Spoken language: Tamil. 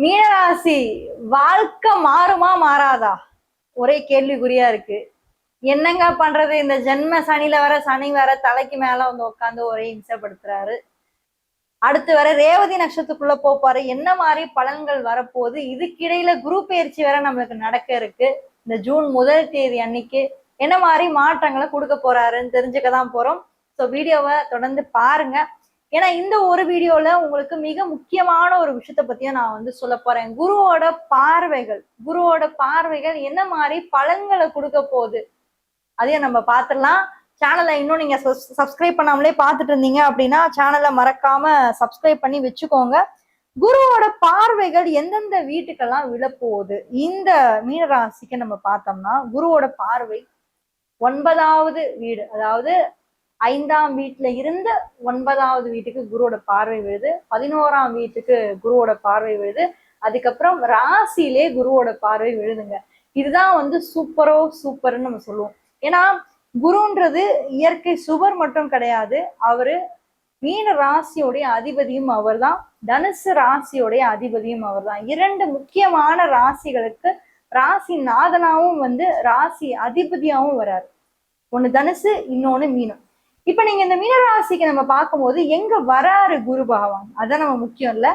மீனராசி வாழ்க்கை மாறுமா மாறாதா? ஒரே கேள்விக்குறியா இருக்கு. என்னங்க பண்றது? இந்த ஜென்ம சனியில வர சனி வேற தலைக்கு மேல வந்து உட்காந்து ஒரே இம்சப்படுத்துறாரு. அடுத்து வர ரேவதி நட்சத்திரத்துக்குள்ள போப்பாரு. என்ன மாதிரி பலன்கள் வரப்போகுது? இதுக்கிடையில குரு பயிற்சி வேற நம்மளுக்கு நடக்க இருக்கு. இந்த ஜூன் 1 அன்னைக்கு என்ன மாதிரி மாற்றங்களை கொடுக்க போறாருன்னு தெரிஞ்சுக்கதான் போறோம். ஸோ வீடியோவை தொடர்ந்து பாருங்க. ஏன்னா இந்த ஒரு வீடியோல உங்களுக்கு மிக முக்கியமான ஒரு விஷயத்த பத்தியும் நான் வந்து சொல்ல போறேன். குருவோட பார்வைகள் என்ன மாதிரி பலன்களை கொடுக்க போகுது அதையும் நம்ம பார்த்துடலாம். சேனலை இன்னும் நீங்க சப்ஸ்கிரைப் பண்ணாமலே பார்த்துட்டு இருந்தீங்க அப்படின்னா சேனலை மறக்காம சப்ஸ்கிரைப் பண்ணி வச்சுக்கோங்க. குருவோட பார்வைகள் எந்தெந்த வீட்டுக்கெல்லாம் விழப்போகுது இந்த மீனராசிக்கு நம்ம பார்த்தோம்னா, குருவோட பார்வை 9வது வீடு, அதாவது 5ஆம் வீட்டுல இருந்து 9வது வீட்டுக்கு குருவோட பார்வை விழுது. 11ஆம் வீட்டுக்கு குருவோட பார்வை விழுது. அதுக்கப்புறம் ராசியிலே குருவோட பார்வை விழுதுங்க. இதுதான் வந்து சூப்பர்னு நம்ம சொல்லுவோம். ஏன்னா குருன்றது இயற்கை சுவர் மட்டும் கிடையாது. அவரு மீன ராசியோடைய அதிபதியும் அவர் தான், தனுசு ராசியோடைய அதிபதியும் அவர் தான். 2 முக்கியமான ராசிகளுக்கு ராசி நாதனாவும் வந்து ராசி அதிபதியாவும் வராரு. ஒண்ணு தனுசு, இன்னொன்னு மீனம். இப்ப நீங்க இந்த மீனராசிக்கு நம்ம பார்க்கும்போது எங்க வராரு குரு பகவான், அதான் நம்ம முக்கியம் இல்ல.